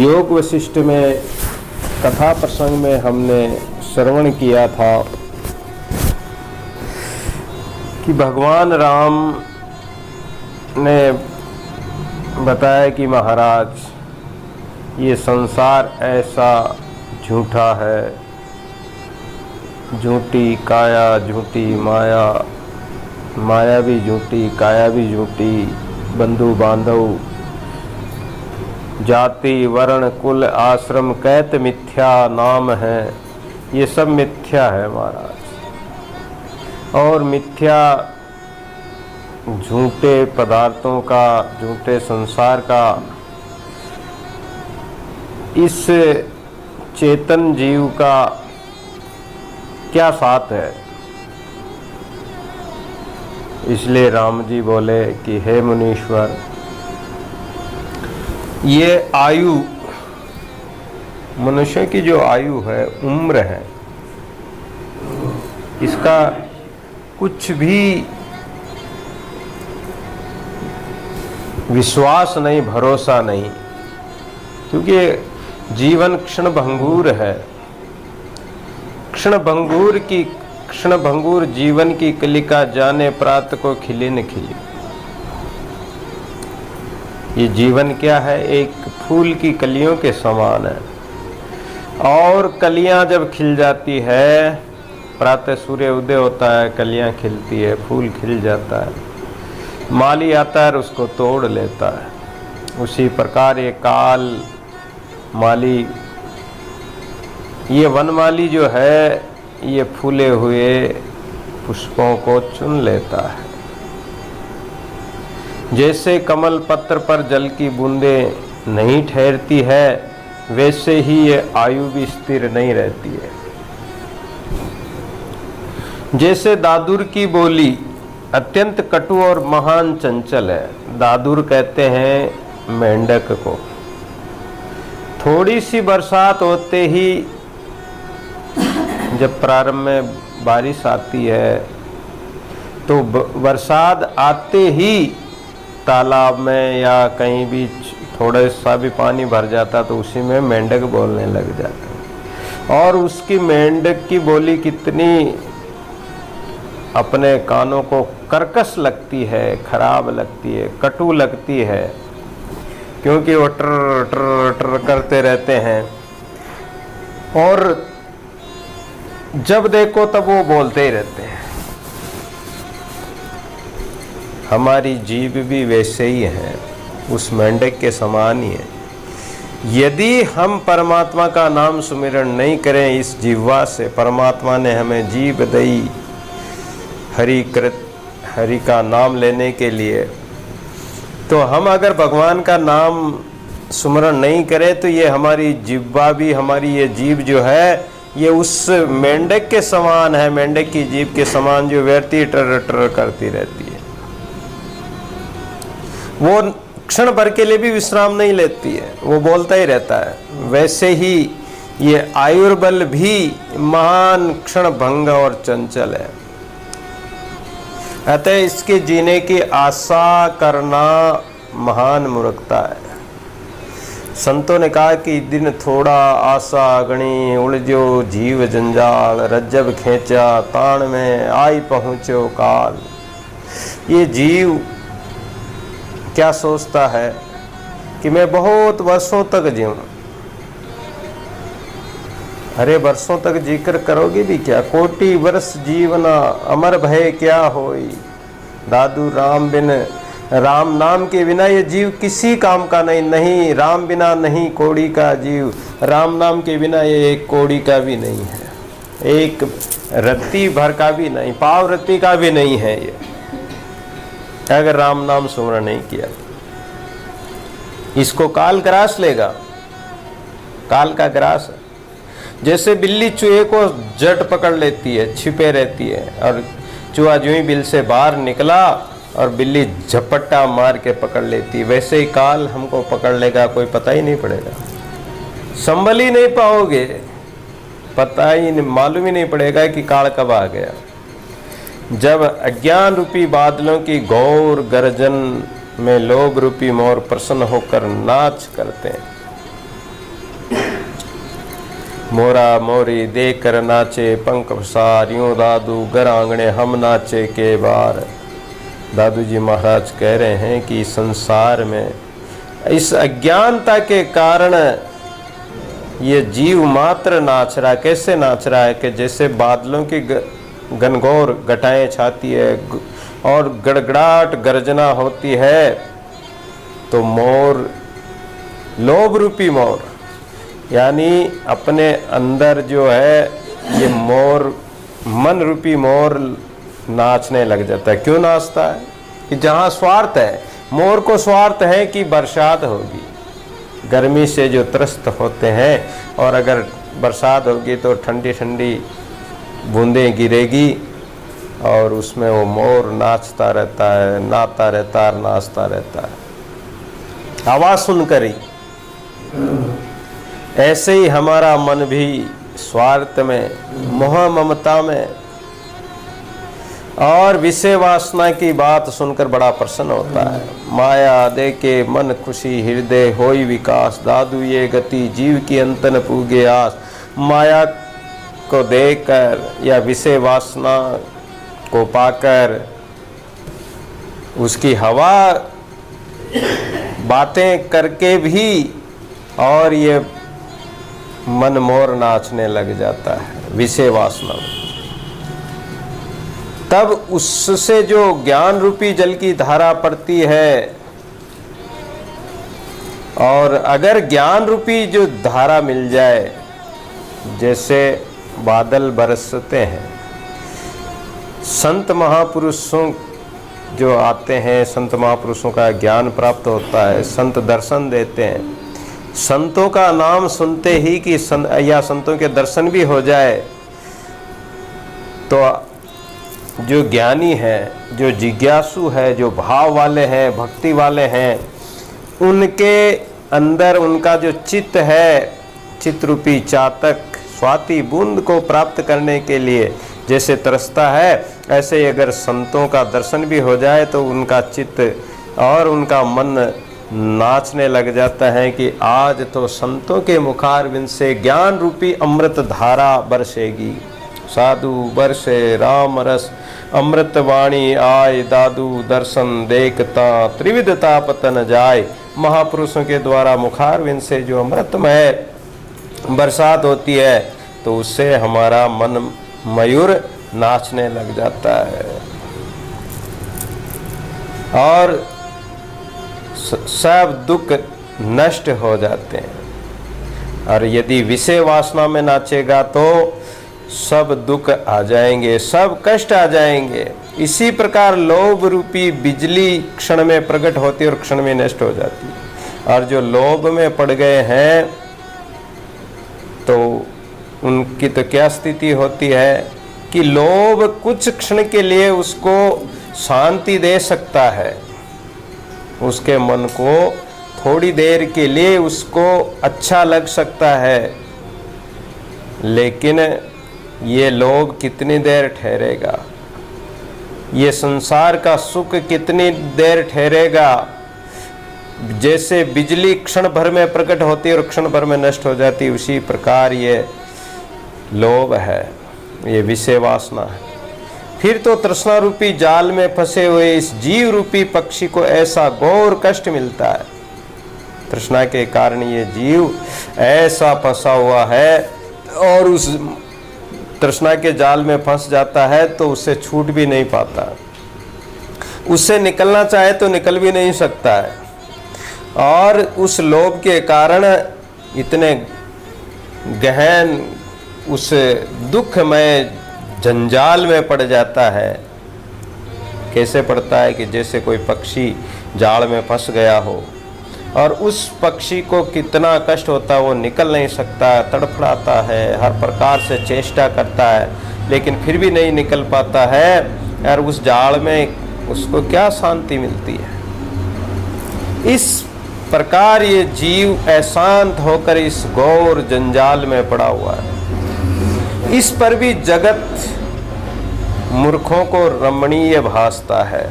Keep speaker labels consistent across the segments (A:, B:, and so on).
A: योग वशिष्ठ में कथा प्रसंग में हमने श्रवण किया था कि भगवान राम ने बताया कि महाराज ये संसार ऐसा झूठा है, झूठी काया झूठी माया, माया भी झूठी काया भी झूठी, बंधु बांधव जाति वर्ण कुल आश्रम कैत मिथ्या नाम है, ये सब मिथ्या है महाराज। और मिथ्या झूठे पदार्थों का, झूठे संसार का इस चेतन जीव का क्या साथ है। इसलिए राम जी बोले कि हे मुनीश्वर, ये आयु मनुष्य की जो आयु है, उम्र है, इसका कुछ भी विश्वास नहीं, भरोसा नहीं, क्योंकि जीवन क्षण भंगुर है। क्षण भंगुर जीवन की कलिका जाने प्रात को खिली न खिली। ये जीवन क्या है? एक फूल की कलियों के समान है। और कलियां जब खिल जाती है, प्रातः सूर्य उदय होता है, कलियां खिलती है, फूल खिल जाता है, माली आता है और उसको तोड़ लेता है। उसी प्रकार ये काल माली, ये वनमाली जो है, ये फूले हुए पुष्पों को चुन लेता है। जैसे कमल पत्र पर जल की बूंदें नहीं ठहरती है, वैसे ही ये आयु भी स्थिर नहीं रहती है। जैसे दादुर की बोली अत्यंत कटु और महान चंचल है। दादुर कहते हैं मेंढक को। थोड़ी सी बरसात होते ही, जब प्रारंभ में बारिश आती है, तो बरसात आते ही तालाब में या कहीं भी थोड़ा सा भी पानी भर जाता तो उसी में मेंढक बोलने लग जाता। और उसकी मेंढक की बोली कितनी अपने कानों को कर्कश लगती है, खराब लगती है, कटु लगती है, क्योंकि वो ट्र ट्र ट्र करते रहते हैं और जब देखो तब वो बोलते ही रहते हैं। हमारी जीभ भी वैसे ही है, उस मेंढक के समान ही है। यदि हम परमात्मा का नाम सुमिरन नहीं करें इस जीवा से, परमात्मा ने हमें जीभ दई हरि का नाम लेने के लिए, तो हम अगर भगवान का नाम सुमिरन नहीं करें तो ये हमारी जिह्वा भी, हमारी ये जीभ जो है, ये उस मेंढक के समान है, मेंढक की जीभ के समान जो व्यर्थ टर टर करती रहती है। वो क्षण भर के लिए भी विश्राम नहीं लेती है, वो बोलता ही रहता है। वैसे ही ये आयुर्बल भी महान क्षण भंग और चंचल है। अतः इसके जीने की आशा करना महान मूर्खता है। संतों ने कहा कि दिन थोड़ा आशा गणी, उलझो जीव जंजाल, रज्जब खेचा ताण में आई पहुँचो काल। ये जीव क्या सोचता है कि मैं बहुत वर्षों तक जीऊं। अरे वर्षों तक जिक्र करोगे भी क्या? कोटि वर्ष जीवना अमर भय क्या होई। दादू राम बिन, राम नाम के बिना ये जीव किसी काम का नहीं। राम बिना नहीं कौड़ी का जीव, राम नाम के बिना ये एक कौड़ी का भी नहीं है, एक रत्ती भर का भी नहीं, पाव रत्ती का भी नहीं है ये, अगर राम नाम सुमरण नहीं किया। इसको काल ग्रास लेगा, काल का ग्रास। जैसे बिल्ली चूहे को जट पकड़ लेती है, छिपे रहती है, और चूहा जो ही बिल से बाहर निकला और बिल्ली झपट्टा मार के पकड़ लेती है, वैसे ही काल हमको पकड़ लेगा, कोई पता ही नहीं पड़ेगा, संभल ही नहीं पाओगे, पता ही नहीं, मालूम ही नहीं पड़ेगा कि काल कब आ गया। जब अज्ञान रूपी बादलों की घोर गर्जन में लोभ रूपी मोर प्रसन्न होकर नाच करते हैं, मोरा मोरी देख कर नाचे पंख पसार, यूं दादू घर आंगने हम नाचे के बार। दादू जी महाराज कह रहे हैं कि संसार में इस अज्ञानता के कारण ये जीव मात्र नाच रहा है। कैसे नाच रहा है कि जैसे बादलों की घनघोर घटाएं छाती है और गड़गड़ाहट गर्जना होती है, तो मोर, लोभ रूपी मोर, यानी अपने अंदर जो है ये मोर, मन रूपी मोर नाचने लग जाता है। क्यों नाचता है? कि जहाँ स्वार्थ है, मोर को स्वार्थ है कि बरसात होगी, गर्मी से जो त्रस्त होते हैं, और अगर बरसात होगी तो ठंडी ठंडी बूंदें गिरेगी और उसमें वो मोर नाचता रहता है, नहाता रहता है, नाचता रहता है आवाज़ सुनकर ही। ऐसे ही हमारा मन भी स्वार्थ में, मोह ममता में और विषय वासना की बात सुनकर बड़ा प्रसन्न होता है। माया दे के मन खुशी हृदय होई विकास, दादू ये गति जीव की अंतन पूगे आस। माया को देखकर या विषय वासना को पाकर उसकी हवा बातें करके भी और ये मन मोर नाचने लग जाता है विषय वासना में। तब उससे जो ज्ञान रूपी जल की धारा पड़ती है, और अगर ज्ञान रूपी जो धारा मिल जाए, जैसे बादल बरसते हैं, संत महापुरुषों जो आते हैं, संत महापुरुषों का ज्ञान प्राप्त होता है, संत दर्शन देते हैं। संतों का नाम सुनते ही कि या संतों के दर्शन भी हो जाए, तो जो ज्ञानी है, जो जिज्ञासु है, जो भाव वाले हैं, भक्ति वाले हैं, उनके अंदर उनका जो चित्त है, चित्त रूपी चातक स्वाति बूंद को प्राप्त करने के लिए जैसे तरसता है, ऐसे ही अगर संतों का दर्शन भी हो जाए तो उनका चित्त और उनका मन नाचने लग जाता है कि आज तो संतों के मुखारविंद से ज्ञान रूपी अमृत धारा बरसेगी। साधु बरसे राम रस अमृत वाणी आए, दादू दर्शन देखता त्रिविधता पतन जाए। महापुरुषों के द्वारा मुखारविंद से जो अमृतमय बरसात होती है, तो उससे हमारा मन मयूर नाचने लग जाता है और सब दुख नष्ट हो जाते हैं। और यदि विषय वासना में नाचेगा तो सब दुख आ जाएंगे, सब कष्ट आ जाएंगे। इसी प्रकार लोभ रूपी बिजली क्षण में प्रकट होती है और क्षण में नष्ट हो जाती है। और जो लोभ में पड़ गए हैं तो उनकी तो क्या स्थिति होती है कि लोभ कुछ क्षण के लिए उसको शांति दे सकता है, उसके मन को थोड़ी देर के लिए उसको अच्छा लग सकता है, लेकिन ये लोभ कितनी देर ठहरेगा, ये संसार का सुख कितनी देर ठहरेगा। जैसे बिजली क्षण भर में प्रकट होती है और क्षण भर में नष्ट हो जाती है, उसी प्रकार ये लोभ है, ये विषय वासना है। फिर तो तृष्णा रूपी जाल में फंसे हुए इस जीव रूपी पक्षी को ऐसा घोर कष्ट मिलता है। तृष्णा के कारण ये जीव ऐसा फंसा हुआ है और उस तृष्णा के जाल में फंस जाता है तो उससे छूट भी नहीं पाता, उससे निकलना चाहे तो निकल भी नहीं सकता है। और उस लोभ के कारण इतने गहन उस दुखमय जंजाल में पड़ जाता है। कैसे पड़ता है कि जैसे कोई पक्षी जाल में फंस गया हो और उस पक्षी को कितना कष्ट होता है, वो निकल नहीं सकता, तड़फड़ाता है, हर प्रकार से चेष्टा करता है, लेकिन फिर भी नहीं निकल पाता है। और उस जाल में उसको क्या शांति मिलती है। इस प्रकार ये जीव अशांत होकर इस घोर जंजाल में पड़ा हुआ है। इस पर भी जगत मूर्खों को रमणीय भासता है,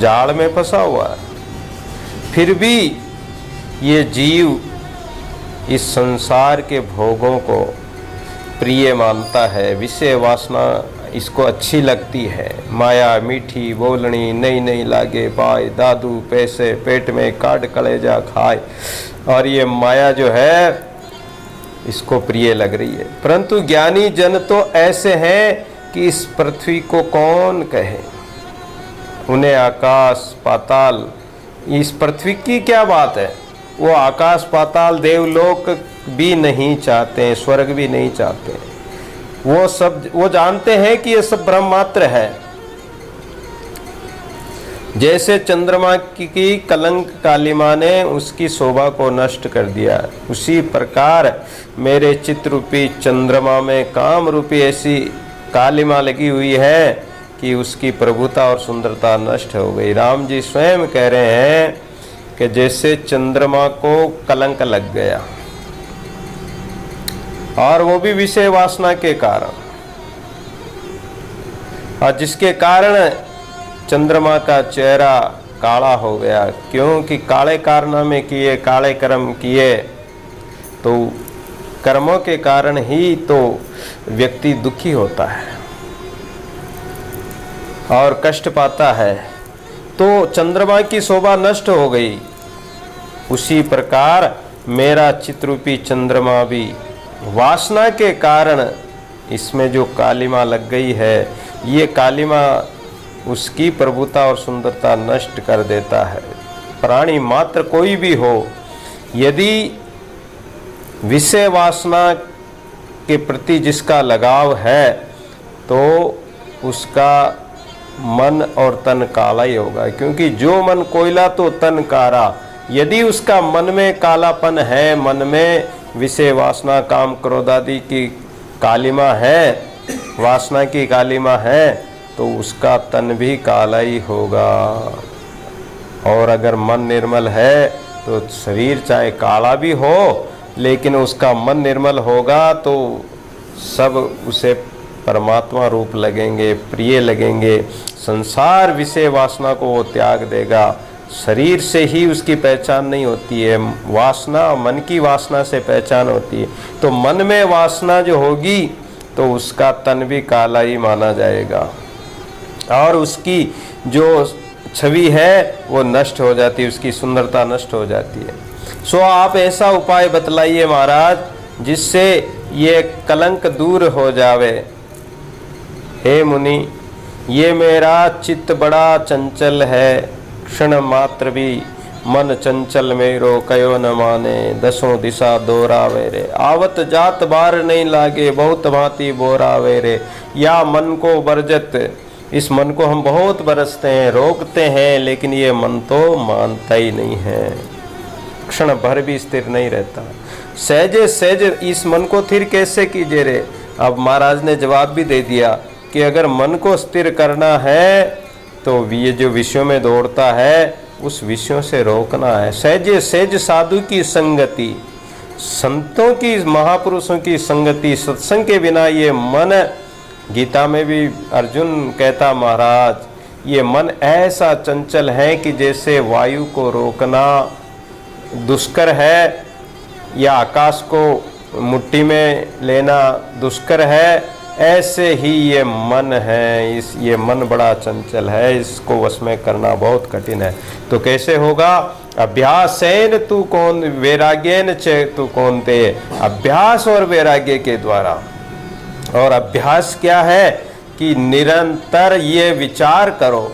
A: जाल में फंसा हुआ है, फिर भी ये जीव इस संसार के भोगों को प्रिय मानता है, विषय वासना इसको अच्छी लगती है। माया मीठी बोलनी, नई नई लागे पाए, दादू पैसे पेट में काट कलेजा खाए, और ये माया जो है इसको प्रिय लग रही है। परंतु ज्ञानी जन तो ऐसे हैं कि इस पृथ्वी को कौन कहे, उन्हें आकाश पाताल, इस पृथ्वी की क्या बात है, वो आकाश पाताल देवलोक भी नहीं चाहते, स्वर्ग भी नहीं चाहते। वो जानते हैं कि ये सब ब्रह्म मात्र है। जैसे चंद्रमा की कलंक कालिमा ने उसकी शोभा को नष्ट कर दिया, उसी प्रकार मेरे चित्त रूपी चंद्रमा में काम रूपी ऐसी कालिमा लगी हुई है कि उसकी प्रभुता और सुंदरता नष्ट हो गई। राम जी स्वयं कह रहे हैं कि जैसे चंद्रमा को कलंक लग गया, और वो भी विषय वासना के कारण, और जिसके कारण चंद्रमा का चेहरा काला हो गया। क्योंकि काले कारनामे किए, काले कर्म किए, तो कर्मों के कारण ही तो व्यक्ति दुखी होता है और कष्ट पाता है। तो चंद्रमा की शोभा नष्ट हो गई, उसी प्रकार मेरा चित्रूपी चंद्रमा भी वासना के कारण इसमें जो कालिमा लग गई है, ये कालिमा उसकी प्रभुता और सुंदरता नष्ट कर देता है। प्राणी मात्र कोई भी हो, यदि विषय वासना के प्रति जिसका लगाव है, तो उसका मन और तन काला ही होगा। क्योंकि जो मन कोयला तो तन कारा। यदि उसका मन में कालापन है, मन में विषय वासना काम क्रोध आदि की कालिमा है, वासना की कालिमा है, तो उसका तन भी काला ही होगा। और अगर मन निर्मल है तो शरीर चाहे काला भी हो, लेकिन उसका मन निर्मल होगा तो सब उसे परमात्मा रूप लगेंगे, प्रिय लगेंगे। संसार विषय वासना को वो त्याग देगा। शरीर से ही उसकी पहचान नहीं होती है, वासना मन की वासना से पहचान होती है। तो मन में वासना जो होगी तो उसका तन भी काला ही माना जाएगा, और उसकी जो छवि है वो नष्ट हो जाती है, उसकी सुंदरता नष्ट हो जाती है। सो आप ऐसा उपाय बतलाइए महाराज जिससे ये कलंक दूर हो जावे। हे मुनि, ये मेरा चित्त बड़ा चंचल है, क्षण मात्र भी मन चंचल मेरो कयो न माने, दसों दिशा दोरावे रे, आवत जात बार नहीं लागे, बहुत भांति बोरावे रे। या मन को बरजत, इस मन को हम बहुत बरसते हैं, रोकते हैं, लेकिन ये मन तो मानता ही नहीं है, क्षण भर भी स्थिर नहीं रहता। सहजे सहज इस मन को स्थिर कैसे कीजिए रे। अब महाराज ने जवाब भी दे दिया कि अगर मन को स्थिर करना है तो ये जो विषयों में दौड़ता है उस विषयों से रोकना है। सहजे सहज साधु की संगति, संतों की, महापुरुषों की संगति, सत्संग के बिना ये मन, गीता में भी अर्जुन कहता महाराज ये मन ऐसा चंचल है कि जैसे वायु को रोकना दुष्कर है, या आकाश को मुट्ठी में लेना दुष्कर है, ऐसे ही ये मन है। ये मन बड़ा चंचल है, इसको वश में करना बहुत कठिन है। तो कैसे होगा? अभ्यासेन तू कौन वैराग्येन च तू कौन ते, अभ्यास और वैराग्य के द्वारा। और अभ्यास क्या है कि निरंतर ये विचार करो,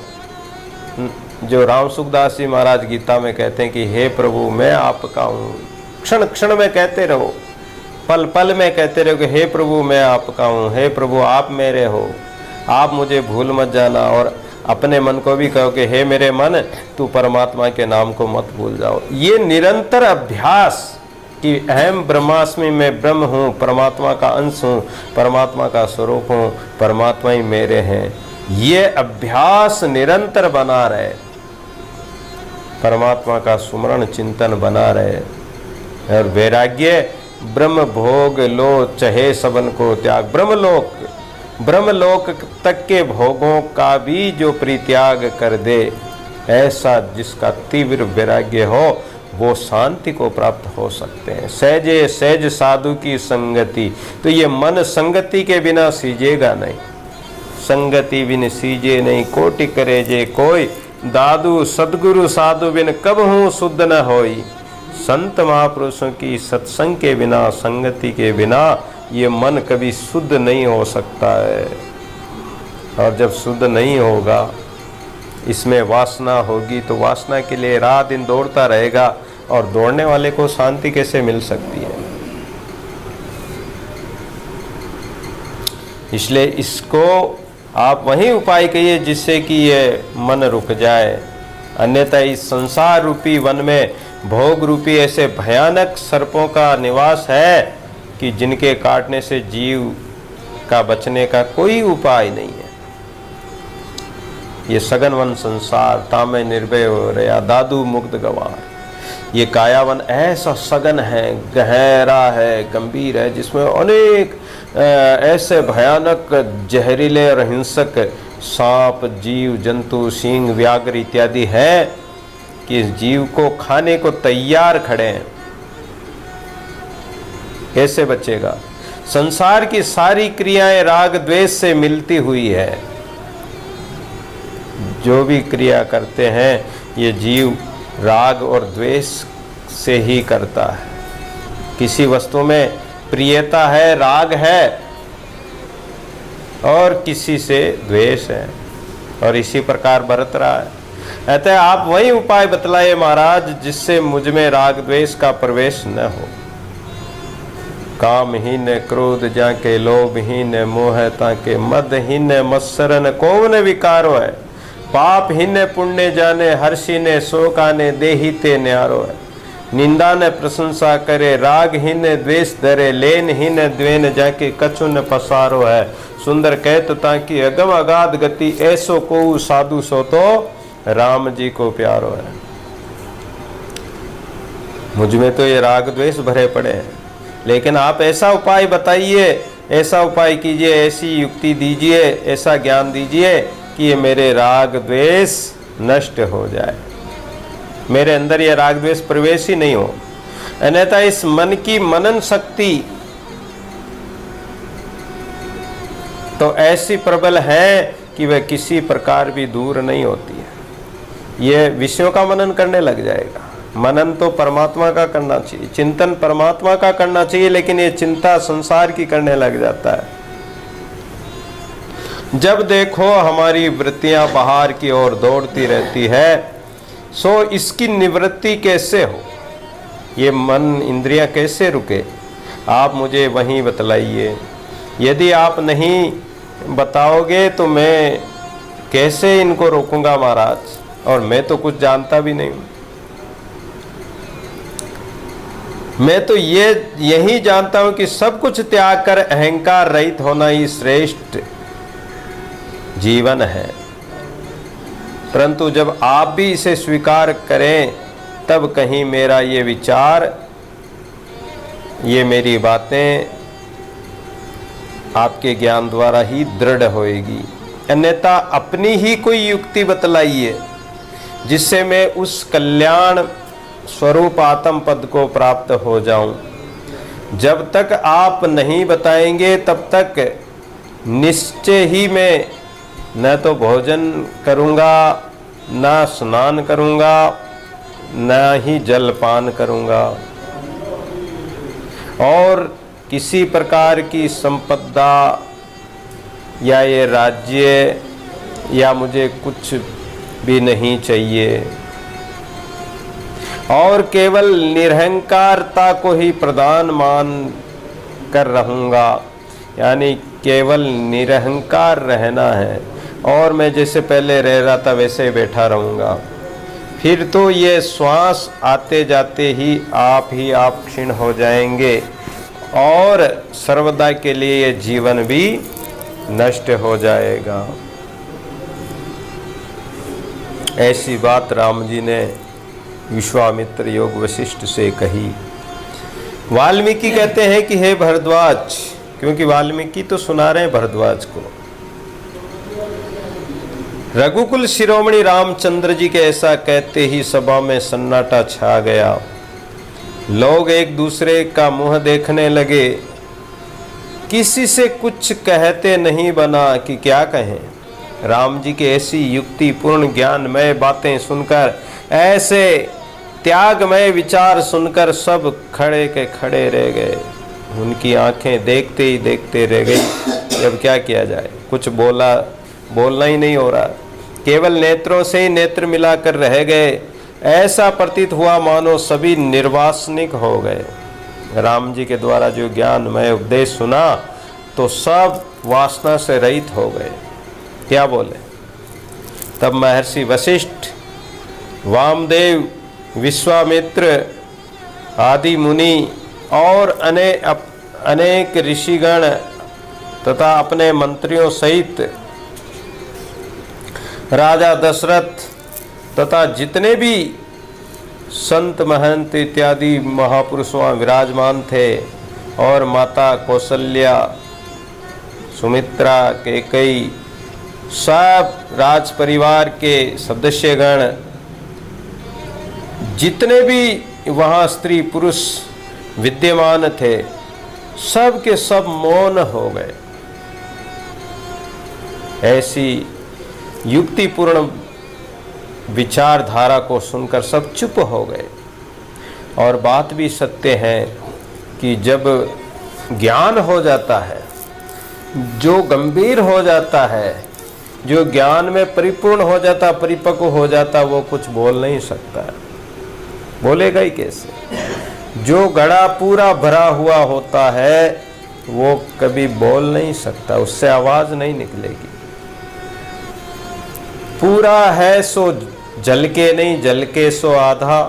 A: जो राम सुखदास जी महाराज गीता में कहते हैं कि हे प्रभु मैं आपका हूँ। क्षण क्षण में कहते रहो, पल पल में कहते रहो कि हे प्रभु मैं आपका हूँ, हे प्रभु आप मेरे हो, आप मुझे भूल मत जाना। और अपने मन को भी कहो कि हे मेरे मन तू परमात्मा के नाम को मत भूल जाओ। ये निरंतर अभ्यास कि अहम ब्रह्मास्मि में ब्रह्म हूँ, परमात्मा का अंश हूँ, परमात्मा का स्वरूप हूँ, परमात्मा ही मेरे हैं, ये अभ्यास निरंतर बना रहे, परमात्मा का सुमरण चिंतन बना रहे। और वैराग्य, ब्रह्म भोग लो चहे सबन को त्याग। ब्रह्मलोक तक के भोगों का भी जो परित्याग कर दे, ऐसा जिसका तीव्र वैराग्य हो, वो शांति को प्राप्त हो सकते हैं। सहजे सहज साधु की संगति, तो ये मन संगति के बिना सीजेगा नहीं। संगति बिन सीजे नहीं कोटि करे जे कोई, दादू सदगुरु साधु बिन कब हूँ शुद्ध न होई। संत महापुरुषों की सत्संग के बिना, संगति के बिना ये मन कभी शुद्ध नहीं हो सकता है। और जब शुद्ध नहीं होगा, इसमें वासना होगी, तो वासना के लिए रात दिन दौड़ता रहेगा, और दौड़ने वाले को शांति कैसे मिल सकती है। इसलिए इसको आप वही उपाय कहिए जिससे कि ये मन रुक जाए। अन्यथा इस संसार रूपी वन में भोग रूपी ऐसे भयानक सर्पों का निवास है कि जिनके काटने से जीव का बचने का कोई उपाय नहीं है। ये सगनवन संसार तामे निर्भय हो रहा दादू मुक्त गवार, ये कायावन ऐसा सघन है, गहरा है, गंभीर है, जिसमें अनेक ऐसे भयानक जहरीले और हिंसक सांप, जीव जंतु, सींग, व्याघ्र इत्यादि है कि इस जीव को खाने को तैयार खड़े हैं। कैसे बचेगा? संसार की सारी क्रियाएं राग द्वेष से मिलती हुई है। जो भी क्रिया करते हैं ये जीव राग और द्वेष से ही करता है। किसी वस्तु में प्रियता है, राग है, और किसी से द्वेष है, और इसी प्रकार बरत रहा है। अतः आप वही उपाय बतलाए महाराज जिससे मुझ में राग द्वेष का प्रवेश न हो। कामहीन क्रोध जाके, लोभहीन मोह ताके, मदहीन मत्सरन कौन विकारो है। पापहीन पुण्य जाने, हर्षिने शोकाने, देहिते न्यारो है। निंदा ने प्रशंसा करे, रागहीन द्वेष धरे, लेनहीन द्वेन जाके कछु न पसारो है। सुंदर कहत ताकि अगम अगाध गति, ऐसो को साधु सो तो राम जी को प्यारो है। मुझ में तो ये राग द्वेष भरे पड़े हैं, लेकिन आप ऐसा उपाय बताइए, ऐसा उपाय कीजिए, ऐसी युक्ति दीजिए, ऐसा ज्ञान दीजिए कि ये मेरे राग द्वेष नष्ट हो जाए, मेरे अंदर ये राग द्वेष प्रवेश ही नहीं हो। अन्यथा इस मन की मनन शक्ति तो ऐसी प्रबल है कि वह किसी प्रकार भी दूर नहीं होती है। ये विषयों का मनन करने लग जाएगा। मनन तो परमात्मा का करना चाहिए, चिंतन परमात्मा का करना चाहिए, लेकिन ये चिंता संसार की करने लग जाता है। जब देखो हमारी वृत्तियां बाहर की ओर दौड़ती रहती है, सो इसकी निवृत्ति कैसे हो? ये मन इंद्रियां कैसे रुके? आप मुझे वहीं बतलाइए। यदि आप नहीं बताओगे तो मैं कैसे इनको रोकूंगा महाराज, और मैं तो कुछ जानता भी नहीं हूं। मैं तो यही जानता हूं कि सब कुछ त्याग कर अहंकार रहित होना ही श्रेष्ठ जीवन है। परंतु जब आप भी इसे स्वीकार करें, तब कहीं मेरा ये विचार, ये मेरी बातें आपके ज्ञान द्वारा ही दृढ़ होएगी। अन्यथा अपनी ही कोई युक्ति बतलाइए जिससे मैं उस कल्याण स्वरूप आत्म पद को प्राप्त हो जाऊं। जब तक आप नहीं बताएंगे तब तक निश्चय ही मैं न तो भोजन करूंगा, न स्नान करूंगा, न ही जलपान करूंगा, और किसी प्रकार की संपदा या ये राज्य या मुझे कुछ भी नहीं चाहिए, और केवल निरहंकारता को ही प्रधान मान कर रहूँगा। यानी केवल निरहंकार रहना है, और मैं जैसे पहले रह रहा था वैसे ही बैठा रहूँगा। फिर तो ये श्वास आते जाते ही आप क्षीण हो जाएंगे, और सर्वदा के लिए ये जीवन भी नष्ट हो जाएगा। ऐसी बात राम जी ने विश्वामित्र योग वशिष्ठ से कही। वाल्मीकि कहते हैं कि हे भरद्वाज, क्योंकि वाल्मीकि तो सुना रहे हैं भरद्वाज को, रघुकुल शिरोमणि रामचंद्र जी के ऐसा कहते ही सभा में सन्नाटा छा गया। लोग एक दूसरे का मुंह देखने लगे। किसी से कुछ कहते नहीं बना कि क्या कहें। राम जी की ऐसी युक्तिपूर्ण ज्ञानमय बातें सुनकर, ऐसे त्यागमय विचार सुनकर सब खड़े के खड़े रह गए। उनकी आंखें देखते ही देखते रह गई। अब क्या किया जाए, कुछ बोलना ही नहीं हो रहा, केवल नेत्रों से ही नेत्र मिलाकर रह गए। ऐसा प्रतीत हुआ मानो सभी निर्वासनिक हो गए। राम जी के द्वारा जो ज्ञानमय उपदेश सुना तो सब वासना से रहित हो गए। क्या बोले? तब महर्षि वशिष्ठ, वामदेव, विश्वामित्र आदि मुनि और अनेक ऋषिगण तथा अपने मंत्रियों सहित राजा दशरथ तथा जितने भी संत महंत इत्यादि महापुरुष वहाँ विराजमान थे, और माता कौशल्या, सुमित्रा, कैकेयी, सब राज परिवार के सदस्यगण, जितने भी वहाँ स्त्री पुरुष विद्यमान थे, सब के सब मौन हो गए। ऐसी युक्तिपूर्ण विचारधारा को सुनकर सब चुप हो गए। और बात भी सत्य है कि जब ज्ञान हो जाता है, जो गंभीर हो जाता है, जो ज्ञान में परिपूर्ण हो जाता, परिपक्व हो जाता, वो कुछ बोल नहीं सकता है। बोलेगा ही कैसे? जो घड़ा पूरा भरा हुआ होता है वो कभी बोल नहीं सकता, उससे आवाज नहीं निकलेगी। पूरा है सो जल के नहीं, जल के सो आधा,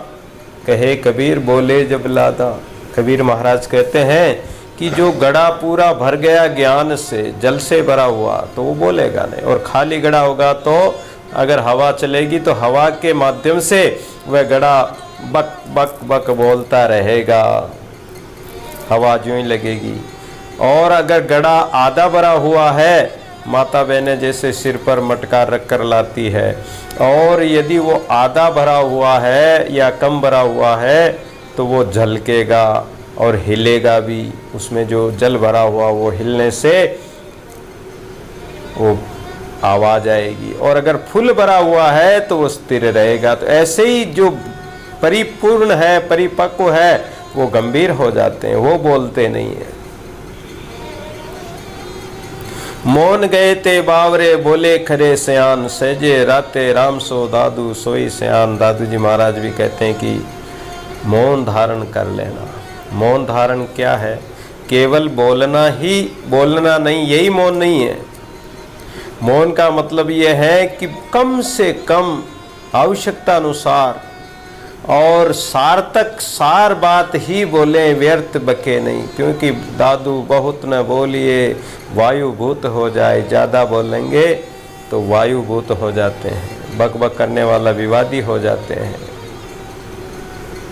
A: कहे कबीर बोले जब लादा। कबीर महाराज कहते हैं कि जो घड़ा पूरा भर गया ज्ञान से, जल से भरा हुआ, तो वो बोलेगा नहीं। और खाली घड़ा होगा तो अगर हवा चलेगी तो हवा के माध्यम से वह घड़ा बक बक बक बोलता रहेगा, हवा जो ही लगेगी। और अगर घड़ा आधा भरा हुआ है, माता बहनें जैसे सिर पर मटका रख कर लाती है, और यदि वो आधा भरा हुआ है या कम भरा हुआ है तो वो झलकेगा और हिलेगा भी। उसमें जो जल भरा हुआ वो हिलने से वो आवाज आएगी, और अगर फुल भरा हुआ है तो वो स्थिर रहेगा। तो ऐसे ही जो परिपूर्ण है, परिपक्व है, वो गंभीर हो जाते हैं, वो बोलते नहीं है। मौन गए ते बावरे, बोले खरे सयान, सहजे राते राम सो दादू सोई सयान। दादू जी महाराज भी कहते हैं कि मौन धारण कर लेना। मौन धारण क्या है? केवल बोलना ही, बोलना नहीं, यही मौन नहीं है। मौन का मतलब यह है कि कम से कम आवश्यकता अनुसार और सार्थक सार बात ही बोले, व्यर्थ बके नहीं। क्योंकि दादू बहुत न बोलिए वायुभूत हो जाए, ज़्यादा बोलेंगे तो वायुभूत हो जाते हैं, बक बक करने वाला विवादी हो जाते हैं,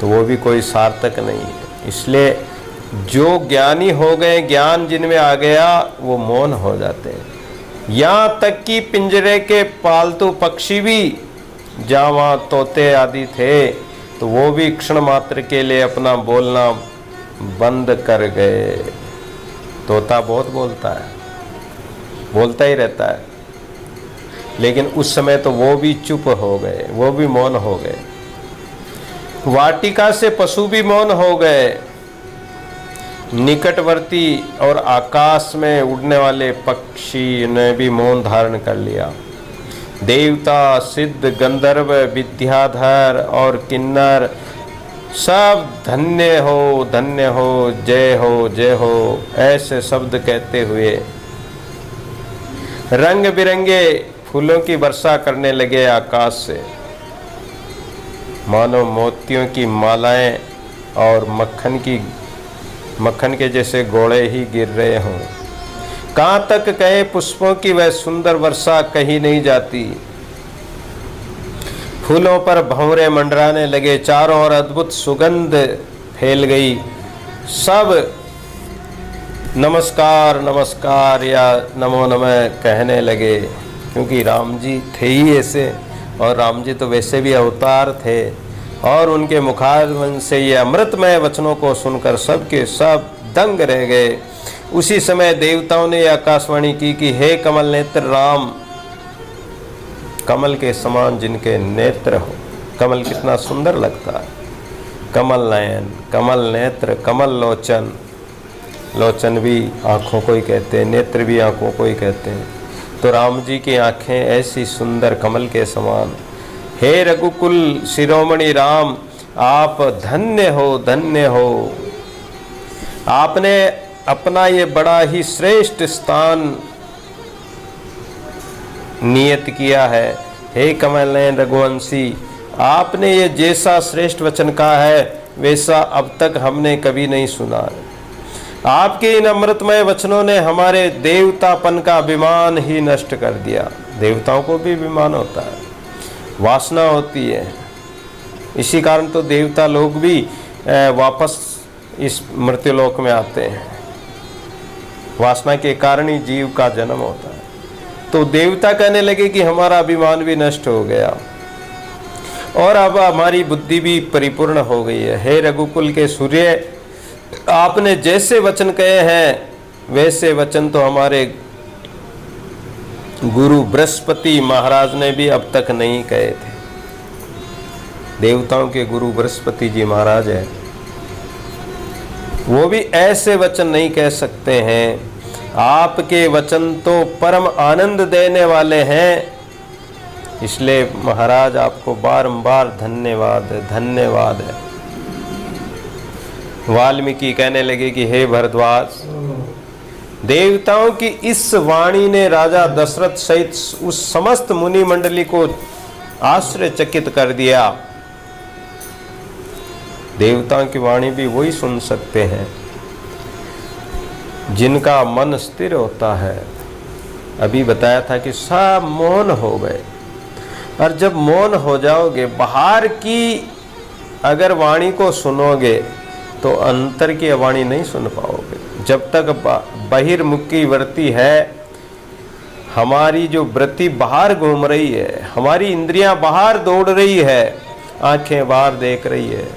A: तो वो भी कोई सार्थक नहीं है। इसलिए जो ज्ञानी हो गए, ज्ञान जिनमें आ गया, वो मौन हो जाते हैं। यहाँ तक कि पिंजरे के पालतू पक्षी भी, जहाँ वहाँ तोते आदि थे, तो वो भी क्षण मात्र के लिए अपना बोलना बंद कर गए। तोता बहुत बोलता है, बोलता ही रहता है, लेकिन उस समय तो वो भी चुप हो गए, वो भी मौन हो गए। वाटिका से पशु भी मौन हो गए। निकटवर्ती और आकाश में उड़ने वाले पक्षी ने भी मौन धारण कर लिया। देवता, सिद्ध, गंधर्व, विद्याधर और किन्नर सब धन्य हो, धन्य हो, जय हो, जय हो, ऐसे शब्द कहते हुए रंग बिरंगे फूलों की वर्षा करने लगे आकाश से, मानो मोतियों की मालाएं और मक्खन के जैसे गोले ही गिर रहे हों। कहाँ तक कहे पुष्पों की वह सुंदर वर्षा कहीं नहीं जाती। फूलों पर भंवरे मंडराने लगे, चारों ओर अद्भुत सुगंध फैल गई। सब नमस्कार नमस्कार या नमो नमः कहने लगे। क्योंकि राम जी थे ही ऐसे, और राम जी तो वैसे भी अवतार थे, और उनके मुखारविंद से ये अमृतमय वचनों को सुनकर सब के सब दंग रह गए। उसी समय देवताओं ने आकाशवाणी की कि हे कमल नेत्र राम, कमल के समान जिनके नेत्र हो। कमल कितना सुंदर लगता है, कमल नयन, कमल नेत्र, कमल लोचन। लोचन भी आँखों को ही कहते हैं, नेत्र भी आँखों को ही कहते हैं। तो राम जी की आँखें ऐसी सुंदर कमल के समान। हे रघुकुल शिरोमणि राम, आप धन्य हो, धन्य हो। आपने अपना ये बड़ा ही श्रेष्ठ स्थान नियत किया है। हे कमल नयन रघुवंशी, आपने ये जैसा श्रेष्ठ वचन कहा है वैसा अब तक हमने कभी नहीं सुना है। आपके इन अमृतमय वचनों ने हमारे देवतापन का अभिमान ही नष्ट कर दिया। देवताओं को भी अभिमान होता है, वासना होती है, इसी कारण तो देवता लोग भी वापस इस मृत्युलोक में आते हैं। वासना के कारण ही जीव का जन्म होता है। तो देवता कहने लगे कि हमारा अभिमान भी नष्ट हो गया और अब हमारी बुद्धि भी परिपूर्ण हो गई है। हे रघुकुल के सूर्य, आपने जैसे वचन कहे हैं वैसे वचन तो हमारे गुरु बृहस्पति महाराज ने भी अब तक नहीं कहे थे। देवताओं के गुरु बृहस्पति जी महाराज है, वो भी ऐसे वचन नहीं कह सकते हैं। आपके वचन तो परम आनंद देने वाले हैं, इसलिए महाराज आपको बारंबार धन्यवाद धन्यवाद है। वाल्मीकि कहने लगे कि हे भरद्वाज, देवताओं की इस वाणी ने राजा दशरथ सहित उस समस्त मुनि मंडली को आश्चर्यचकित कर दिया। देवताओं की वाणी भी वही सुन सकते हैं जिनका मन स्थिर होता है। अभी बताया था कि सब मौन हो गए, और जब मौन हो जाओगे, बाहर की अगर वाणी को सुनोगे तो अंतर की वाणी नहीं सुन पाओगे। जब तक बहिर्मुखी वृत्ति है, हमारी जो वृत्ति बाहर घूम रही है, हमारी इंद्रियां बाहर दौड़ रही है, आंखें बाहर देख रही है,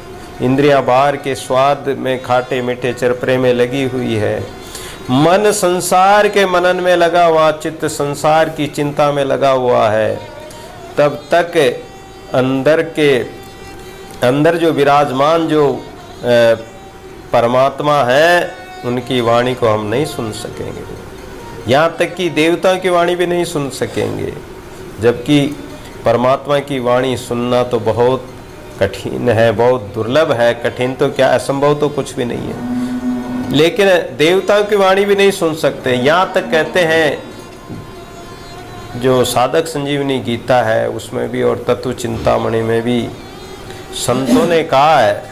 A: इंद्रियां बाहर के स्वाद में खाटे मीठे चरपरे में लगी हुई है, मन संसार के मनन में लगा हुआ, चित्त संसार की चिंता में लगा हुआ है, तब तक अंदर जो विराजमान जो परमात्मा है उनकी वाणी को हम नहीं सुन सकेंगे। यहाँ तक कि देवताओं की वाणी भी नहीं सुन सकेंगे, जबकि परमात्मा की वाणी सुनना तो बहुत कठिन है, बहुत दुर्लभ है। कठिन तो क्या, असंभव तो कुछ भी नहीं है, लेकिन देवताओं की वाणी भी नहीं सुन सकते। यहाँ तक कहते हैं, जो साधक संजीवनी गीता है उसमें भी और तत्व चिंतामणि में भी संतों ने कहा है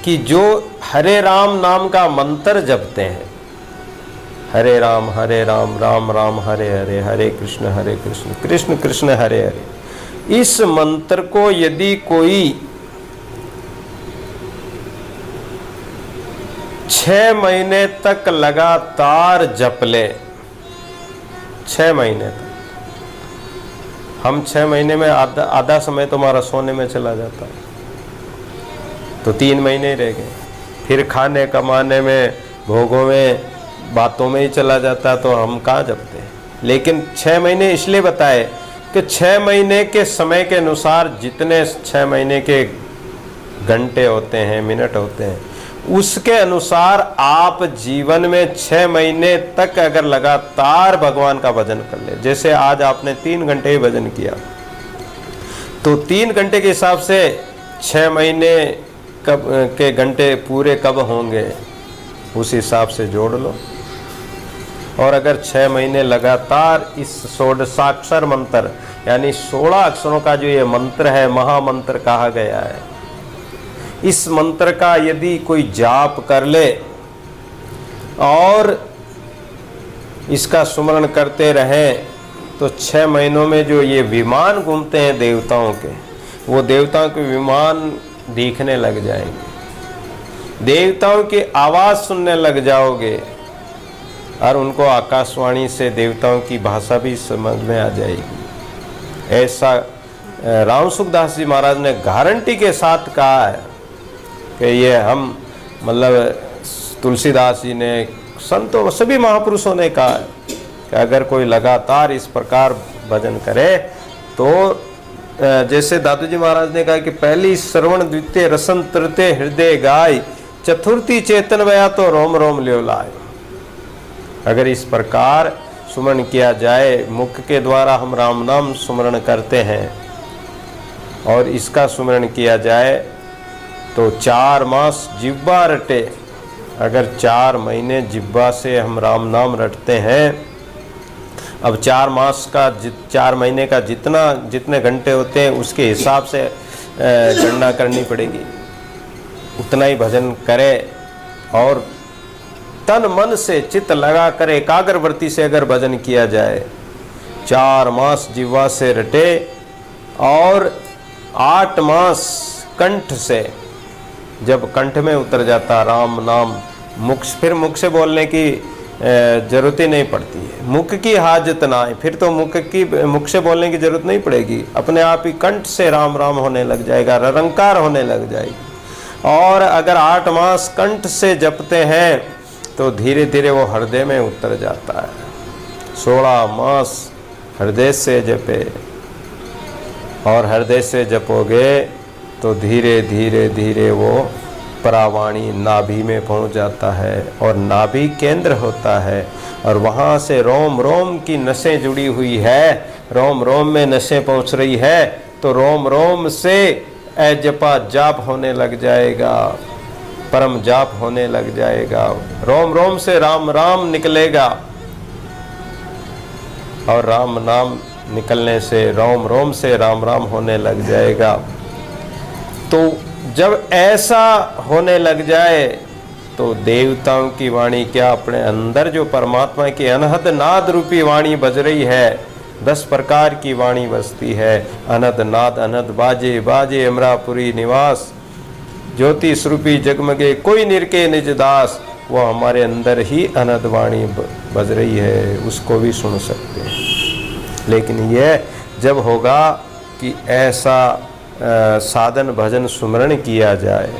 A: कि जो हरे राम नाम का मंत्र जपते हैं, हरे राम राम राम हरे हरे, हरे कृष्ण कृष्ण कृष्ण हरे हरे, इस मंत्र को यदि कोई 6 महीने तक लगातार जप ले, 6 महीने तक, हम 6 महीने में आधा समय तो हमारा सोने में चला जाता, तो 3 महीने रह गए, फिर खाने कमाने में, भोगों में, बातों में ही चला जाता, तो हम कहाँ जपते हैं। लेकिन 6 महीने इसलिए बताए कि 6 महीने के समय के अनुसार जितने 6 महीने के घंटे होते हैं, मिनट होते हैं, उसके अनुसार आप जीवन में 6 महीने तक अगर लगातार भगवान का भजन कर ले, जैसे आज आपने 3 घंटे ही भजन किया, तो 3 घंटे के हिसाब से 6 महीने कब के घंटे पूरे कब होंगे उस हिसाब से जोड़ लो। और अगर 6 महीने लगातार इस षोडशाक्षर मंत्र यानी 16 अक्षरों का जो ये मंत्र है, महामंत्र कहा गया है, इस मंत्र का यदि कोई जाप कर ले और इसका सुमरण करते रहें, तो 6 महीनों में जो ये विमान घूमते हैं देवताओं के, वो देवताओं के विमान दिखने लग जाएंगे, देवताओं की आवाज़ सुनने लग जाओगे, और उनको आकाशवाणी से देवताओं की भाषा भी समझ में आ जाएगी। ऐसा राम सुखदास जी महाराज ने गारंटी के साथ कहा है कि ये हम मतलब तुलसीदास जी ने, संतों सभी महापुरुषों ने कहा है कि अगर कोई लगातार इस प्रकार भजन करे तो जैसे दादू जी महाराज ने कहा कि पहली श्रवण, द्वितीय रसन, तृतीय हृदय गाय, चतुर्थी चेतन भया तो रोम रोम ल्यो लाए। अगर इस प्रकार सुमरण किया जाए, मुख के द्वारा हम राम नाम सुमरण करते हैं और इसका सुमरण किया जाए तो 4 मास जिह्वा रटे। अगर 4 महीने जिह्वा से हम राम नाम रटते हैं, अब 4 मास का 4 महीने का जितने घंटे होते हैं उसके हिसाब से गणना करनी पड़ेगी, उतना ही भजन करे और तन मन से चित्त लगा कर एकाग्रवृत्ति से अगर भजन किया जाए, 4 मास जिह्वा से रटे और 8 मास कंठ से, जब कंठ में उतर जाता राम नाम, फिर मुख से बोलने की जरूरत ही नहीं पड़ती है, मुख की हाजत ना है, फिर तो मुख से बोलने की जरूरत नहीं पड़ेगी, अपने आप ही कंठ से राम राम होने लग जाएगा, रंकार होने लग जाएगी। और अगर 8 मास कंठ से जपते हैं तो धीरे धीरे वो हृदय में उतर जाता है। 16 मास हृदय से जपे और हृदय से जपोगे तो धीरे धीरे धीरे वो परावाणी नाभि में पहुंच जाता है और नाभि केंद्र होता है और वहाँ से रोम रोम की नसें जुड़ी हुई है, रोम रोम में नसें पहुँच रही है तो रोम रोम से जपा जाप होने लग जाएगा, परम जाप होने लग जाएगा, रोम रोम से राम राम निकलेगा और राम नाम निकलने से रोम रोम से राम राम होने लग जाएगा। तो जब ऐसा होने लग जाए तो देवताओं की वाणी क्या, अपने अंदर जो परमात्मा की अनहद नाद रूपी वाणी बज रही है, 10 प्रकार की वाणी बजती है, अनहद नाद अनहद बाजे बाजे अमरापुरी निवास, ज्योति स्वरूपी जगमगे कोई निरके निज दास, वो हमारे अंदर ही अनहद वाणी बज रही है, उसको भी सुन सकते हैं। लेकिन यह जब होगा कि ऐसा साधन भजन सुमरण किया जाए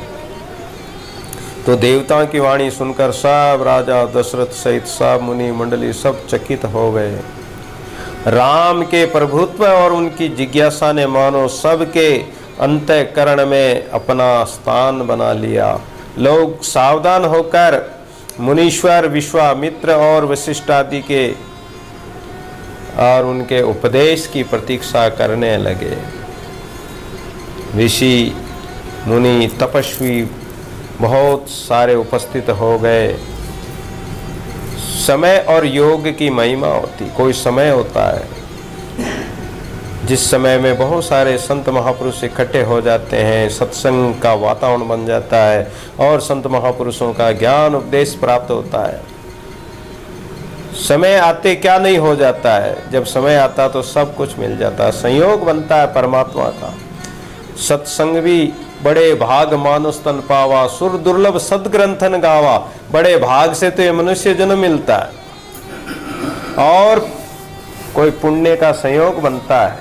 A: तो देवताओं की वाणी सुनकर सब राजा दशरथ सहित सब मुनि मंडली सब चकित हो गए। राम के प्रभुत्व और उनकी जिज्ञासा ने मानो सबके अंतःकरण में अपना स्थान बना लिया। लोग सावधान होकर मुनीश्वर विश्वामित्र और वशिष्ठ आदि के और उनके उपदेश की प्रतीक्षा करने लगे। ऋषि मुनि तपस्वी बहुत सारे उपस्थित हो गए। समय और योग की महिमा होती, कोई समय होता है जिस समय में बहुत सारे संत महापुरुष इकट्ठे हो जाते हैं, सत्संग का वातावरण बन जाता है और संत महापुरुषों का ज्ञान उपदेश प्राप्त होता है। समय आते क्या नहीं हो जाता है, जब समय आता तो सब कुछ मिल जाता है, संयोग बनता है परमात्मा का। सत्संग भी बड़े भाग मानुष तन पावा, सुर दुर्लभ सदग्रंथन गावा, बड़े भाग से तो ये मनुष्य जन्म मिलता है और कोई पुण्य का संयोग बनता है,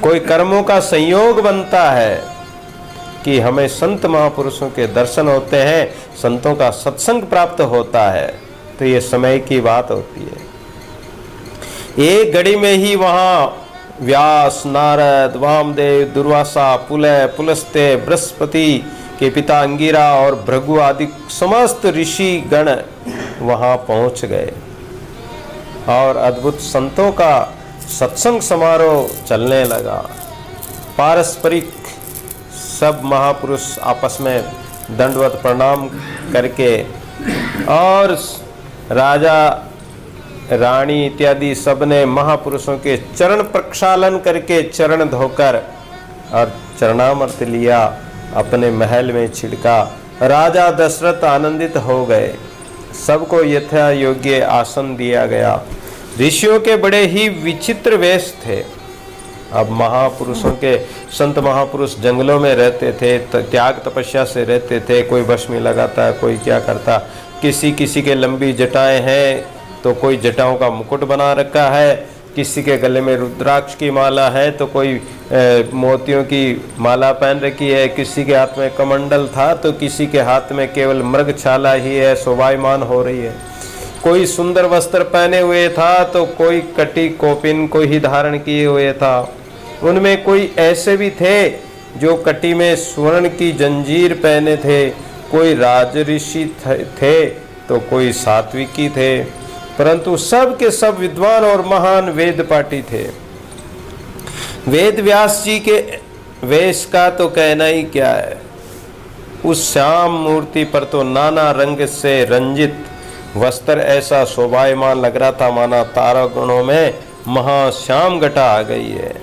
A: कोई कर्मों का संयोग बनता है कि हमें संत महापुरुषों के दर्शन होते हैं, संतों का सत्संग प्राप्त होता है, तो ये समय की बात होती है। एक घड़ी में ही वहाँ व्यास, नारद, वामदेव, दुर्वासा, पुलह, पुलस्त्य, बृहस्पति के पिता अंगिरा और भृगु आदि समस्त ऋषि गण वहाँ पहुँच गए और अद्भुत संतों का सत्संग समारोह चलने लगा। पारस्परिक सब महापुरुष आपस में दंडवत प्रणाम करके और राजा रानी इत्यादि सबने महापुरुषों के चरण प्रक्षालन करके चरण धोकर और चरणामृत लिया, अपने महल में छिड़का। राजा दशरथ आनंदित हो गए, सबको यथा योग्य आसन दिया गया। ऋषियों के बड़े ही विचित्र वेश थे। अब महापुरुषों के संत महापुरुष जंगलों में रहते थे, त्याग तपस्या से रहते थे, कोई भस्मी लगाता, कोई क्या करता, किसी किसी के लंबी जटाएं हैं तो कोई जटाओं का मुकुट बना रखा है, किसी के गले में रुद्राक्ष की माला है तो कोई मोतियों की माला पहन रखी है, किसी के हाथ में कमंडल था तो किसी के हाथ में केवल मृगछाला ही है, शोभायमान हो रही है। कोई सुंदर वस्त्र पहने हुए था तो कोई कटी कोपिन को ही धारण किए हुए था। उनमें कोई ऐसे भी थे जो कटी में स्वर्ण की जंजीर पहने थे, कोई राजऋषि थे तो कोई सात्विकी थे, परंतु सब के सब विद्वान और महान वेद पाठी थे। वेद व्यास जी के वेश का तो कहना ही क्या है। उस श्याम मूर्ति पर तो नाना रंग से रंजित वस्त्र ऐसा शोभायमान लग रहा था माना तारागणों में महाश्याम घटा आ गई है।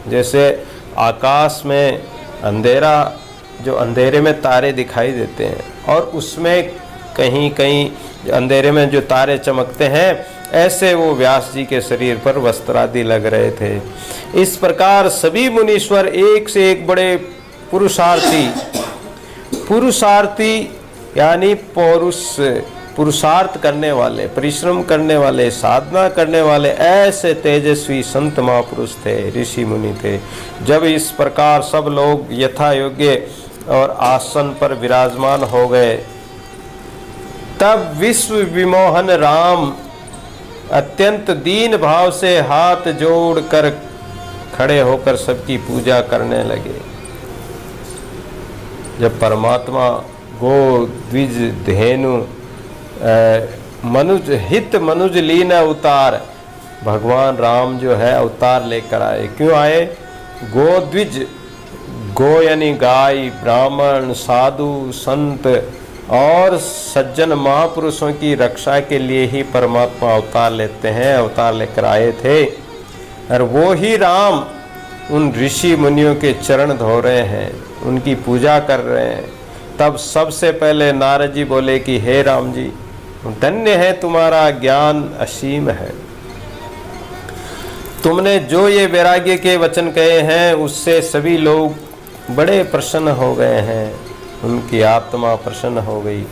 A: जैसे आकाश में अंधेरा, जो अंधेरे में तारे दिखाई देते हैं और उसमें कहीं कहीं अंधेरे में जो तारे चमकते हैं, ऐसे वो व्यास जी के शरीर पर वस्त्र आदि लग रहे थे। इस प्रकार सभी मुनीश्वर एक से एक बड़े पुरुषार्थी यानी पुरुषार्थ करने वाले, परिश्रम करने वाले, साधना करने वाले ऐसे तेजस्वी संत महापुरुष थे, ऋषि मुनि थे। जब इस प्रकार सब लोग यथा योग्य और आसन पर विराजमान हो गए, तब विश्व विमोहन राम अत्यंत दीन भाव से हाथ जोड़कर खड़े होकर सबकी पूजा करने लगे। जब परमात्मा गो द्विज धेनु मनुज हित मनुज लीन अवतार, भगवान राम जो है अवतार लेकर आए। क्यों आए? गो द्विज, गो यानी गाय, ब्राह्मण, साधु, संत और सज्जन महापुरुषों की रक्षा के लिए ही परमात्मा अवतार लेते हैं, अवतार लेकर आए थे। और वो ही राम उन ऋषि मुनियों के चरण धो रहे हैं, उनकी पूजा कर रहे हैं। तब सबसे पहले नारद जी बोले कि हे राम जी, धन्य है तुम्हारा ज्ञान असीम है। तुमने जो ये वैराग्य के वचन कहे हैं उससे सभी लोग बड़े प्रसन्न हो गए हैं, उनकी आत्मा प्रसन्न हो गई,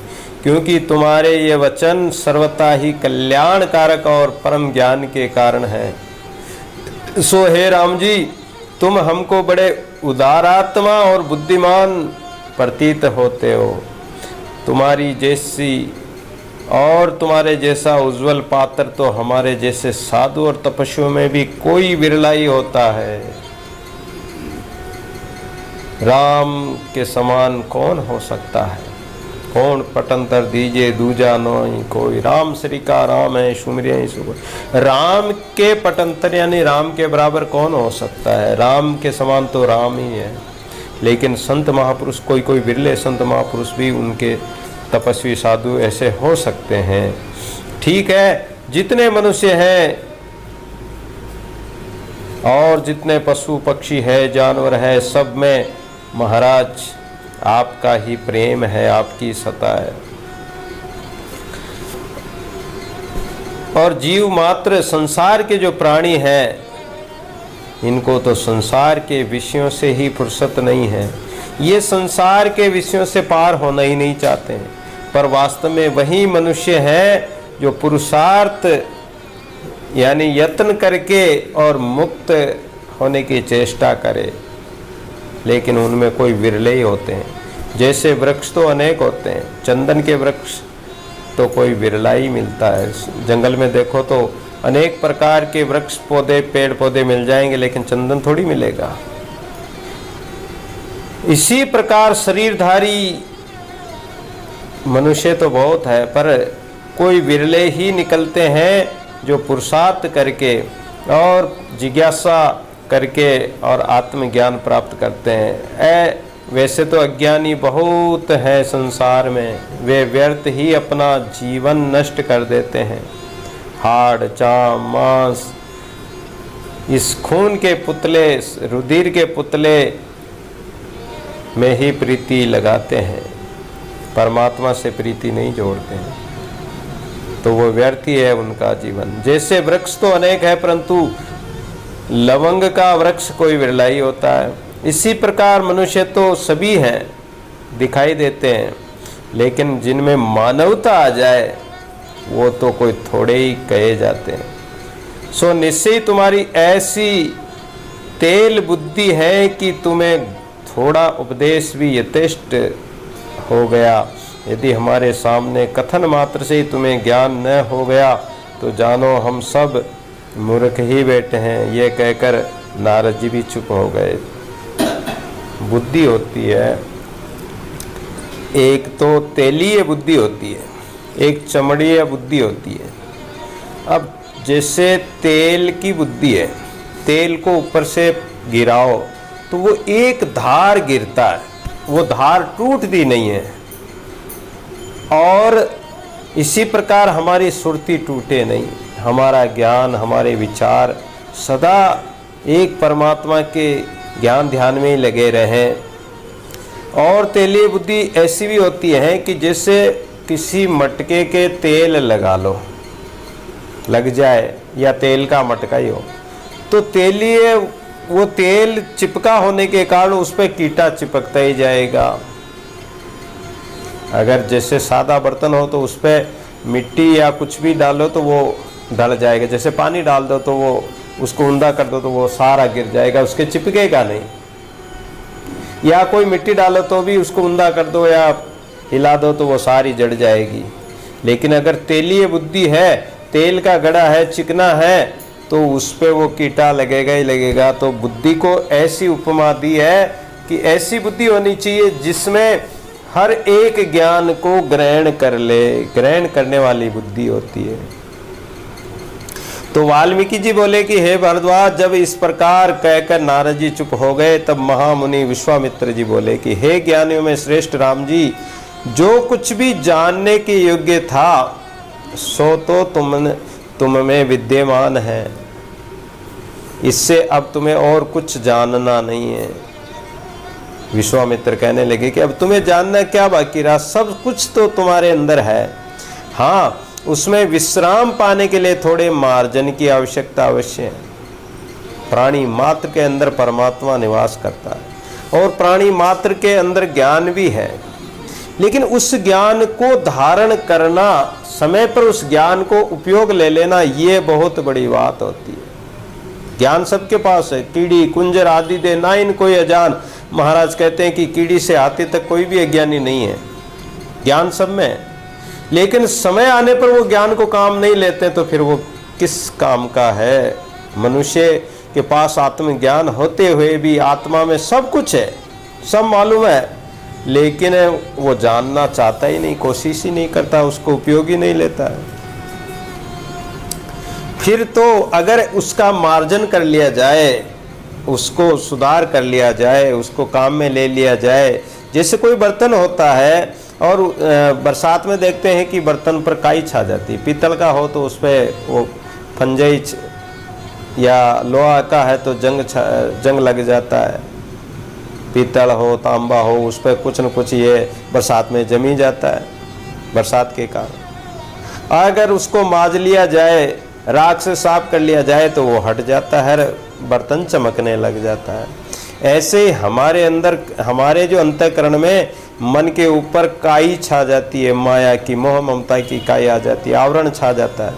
A: क्योंकि तुम्हारे ये वचन सर्वथा ही कल्याणकारक और परम ज्ञान के कारण है। सो हे राम जी, तुम हमको बड़े उदारात्मा और बुद्धिमान प्रतीत होते हो। तुम्हारी जैसी और तुम्हारे जैसा उज्जवल पात्र तो हमारे जैसे साधु और तपस्वियों में भी कोई विरला ही होता है। राम के समान कौन हो सकता है? कौन पटंतर दीजे दूजा नोई कोई, राम श्री का राम है सुमिरिया सुख। राम के पटंतर यानी राम के बराबर कौन हो सकता है? राम के समान तो राम ही है। लेकिन संत महापुरुष, कोई कोई विरले संत महापुरुष भी उनके तपस्वी साधु ऐसे हो सकते हैं। ठीक है, जितने मनुष्य हैं और जितने पशु पक्षी है, जानवर है, सब में महाराज आपका ही प्रेम है, आपकी सत्ता है। और जीव मात्र संसार के जो प्राणी हैं, इनको तो संसार के विषयों से ही फुर्सत नहीं है। ये संसार के विषयों से पार होना ही नहीं चाहते हैं। पर वास्तव में वही मनुष्य है जो पुरुषार्थ यानी यत्न करके और मुक्त होने की चेष्टा करे, लेकिन उनमें कोई विरले ही होते हैं। जैसे वृक्ष तो अनेक होते हैं, चंदन के वृक्ष तो कोई विरला ही मिलता है। जंगल में देखो तो अनेक प्रकार के वृक्ष पौधे, पेड़ पौधे मिल जाएंगे, लेकिन चंदन थोड़ी मिलेगा। इसी प्रकार शरीरधारी मनुष्य तो बहुत है, पर कोई विरले ही निकलते हैं जो पुरुषार्थ करके और जिज्ञासा करके और आत्मज्ञान प्राप्त करते हैं। वैसे तो अज्ञानी बहुत है संसार में, वे व्यर्थ ही अपना जीवन नष्ट कर देते हैं। हाड़ चाम मांस, इस खून के पुतले, रुधिर के पुतले में ही प्रीति लगाते हैं, परमात्मा से प्रीति नहीं जोड़ते हैं, तो वो व्यर्थ ही है उनका जीवन। जैसे वृक्ष तो अनेक है, परंतु लवंग का वृक्ष कोई विरला ही होता है। इसी प्रकार मनुष्य तो सभी हैं, दिखाई देते हैं, लेकिन जिनमें मानवता आ जाए वो तो कोई थोड़े ही कहे जाते हैं। सो निश्चय तुम्हारी ऐसी तेल बुद्धि है कि तुम्हें थोड़ा उपदेश भी यथेष्ट हो गया। यदि हमारे सामने कथन मात्र से ही तुम्हें ज्ञान न हो गया तो जानो हम सब मूर्ख ही बैठे हैं। ये कहकर नारद जी भी चुप हो गए। बुद्धि होती है, एक तो तेलीय बुद्धि होती है, एक चमड़ीय बुद्धि होती है। अब जैसे तेल की बुद्धि है, तेल को ऊपर से गिराओ तो वो एक धार गिरता है, वो धार टूटती नहीं है। और इसी प्रकार हमारी सुरती टूटे नहीं, हमारा ज्ञान, हमारे विचार सदा एक परमात्मा के ज्ञान ध्यान में ही लगे रहें। और तेलीय बुद्धि ऐसी भी होती है कि जैसे किसी मटके के तेल लगा लो, लग जाए, या तेल का मटका ही हो, तो तेलीय वो तेल चिपका होने के कारण उस पर कीटा चिपकता ही जाएगा। अगर जैसे सादा बर्तन हो तो उस पर मिट्टी या कुछ भी डालो तो वो ढल जाएगा, जैसे पानी डाल दो तो वो उसको उंधा कर दो तो वो सारा गिर जाएगा, उसके चिपकेगा नहीं। या कोई मिट्टी डालो तो भी उसको उंधा कर दो या हिला दो तो वो सारी जड़ जाएगी। लेकिन अगर तेलीय बुद्धि है, तेल का गड़ा है, चिकना है, तो उस पे वो कीटा लगेगा ही लगेगा। तो बुद्धि को ऐसी उपमा दी है कि ऐसी बुद्धि होनी चाहिए जिसमें हर एक ज्ञान को ग्रहण कर ले, ग्रहण करने वाली बुद्धि होती है। तो वाल्मीकि जी बोले कि हे भरद्वाज, जब इस प्रकार कहकर नारद जी चुप हो गए तब महामुनि विश्वामित्र जी बोले कि हे ज्ञानियों में श्रेष्ठ राम जी, जो कुछ भी जानने के योग्य था सो तो तुम में विद्यमान है, इससे अब तुम्हें और कुछ जानना नहीं है। विश्वामित्र कहने लगे कि अब तुम्हें जानना क्या बाकी रहा, सब कुछ तो तुम्हारे अंदर है। हाँ, उसमें विश्राम पाने के लिए थोड़े मार्जन की आवश्यकता अवश्य है। प्राणी मात्र के अंदर परमात्मा निवास करता है और प्राणी मात्र के अंदर ज्ञान भी है, लेकिन उस ज्ञान को धारण करना, समय पर उस ज्ञान को उपयोग ले लेना, ये बहुत बड़ी बात होती है। ज्ञान सबके पास है, कीड़ी कुंजर आदि दे ना इन कोई अजान। महाराज कहते हैं कि कीड़ी से हाथी तक कोई भी अज्ञानी नहीं है, ज्ञान सब में है। लेकिन समय आने पर वो ज्ञान को काम नहीं लेते तो फिर वो किस काम का है। मनुष्य के पास आत्मज्ञान होते हुए भी आत्मा में सब कुछ है, सब मालूम है, लेकिन वो जानना चाहता ही नहीं, कोशिश ही नहीं करता, उसको उपयोग ही नहीं लेता है। फिर तो अगर उसका मार्जन कर लिया जाए, उसको सुधार कर लिया जाए, उसको काम में ले लिया जाए। जैसे कोई बर्तन होता है और बरसात में देखते हैं कि बर्तन पर काई छा जाती है, पीतल का हो तो उस पर वो फंजई, या लोहा का है तो जंग लग जाता है। पीतल हो, तांबा हो, उस पर कुछ न कुछ ये बरसात में जमी जाता है, बरसात के कारण। अगर उसको माज लिया जाए, राख से साफ कर लिया जाए तो वो हट जाता है, बर्तन चमकने लग जाता है। ऐसे ही हमारे अंदर, हमारे जो अंतःकरण में मन के ऊपर काई छा जाती है, माया की, मोह ममता की काई आ जाती है, आवरण छा जाता है।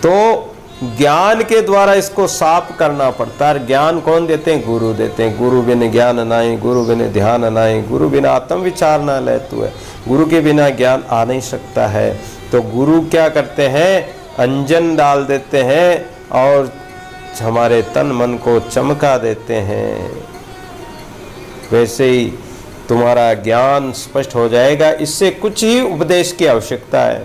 A: तो ज्ञान के द्वारा इसको साफ करना पड़ता है। ज्ञान कौन देते हैं? गुरु देते हैं। गुरु बिन ज्ञान नाई, गुरु बिन ध्यान नाई, गुरु बिना आत्म विचार ना ले तू है। गुरु के बिना ज्ञान आ नहीं सकता है। तो गुरु क्या करते हैं? अंजन डाल देते हैं और हमारे तन मन को चमका देते हैं। वैसे ही तुम्हारा ज्ञान स्पष्ट हो जाएगा। इससे कुछ ही उपदेश की आवश्यकता है।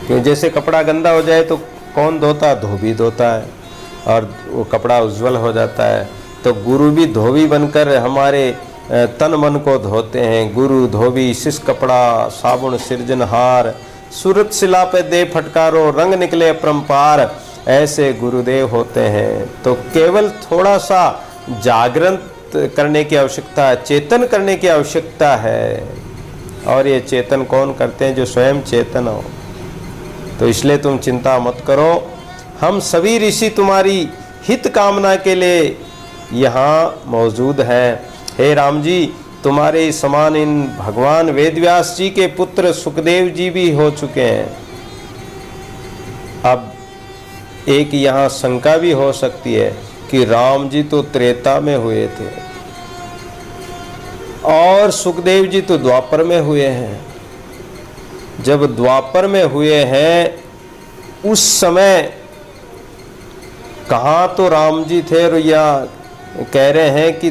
A: क्यों, जैसे कपड़ा गंदा हो जाए तो कौन धोता है? धोबी धोता है और वो कपड़ा उज्जवल हो जाता है। तो गुरु भी धोबी बनकर हमारे तन मन को धोते हैं। गुरु धोबी शिष कपड़ा, साबुन सिरजनहार, सूरत शिला पे दे फटकारो, रंग निकले अपरंपार, ऐसे गुरुदेव होते हैं। तो केवल थोड़ा सा जागरण करने की आवश्यकता है, चेतन करने की आवश्यकता है। और ये चेतन कौन करते हैं? जो स्वयं चेतन हो। तो इसलिए तुम चिंता मत करो, हम सभी ऋषि तुम्हारी हित कामना के लिए यहाँ मौजूद हैं। हे राम जी, तुम्हारे समान इन भगवान वेदव्यास जी के पुत्र सुखदेव जी भी हो चुके हैं। अब एक यहाँ शंका भी हो सकती है कि राम जी तो त्रेता में हुए थे और सुखदेव जी तो द्वापर में हुए हैं। जब द्वापर में हुए हैं उस समय कहाँ तो राम जी थे, और या कह रहे हैं कि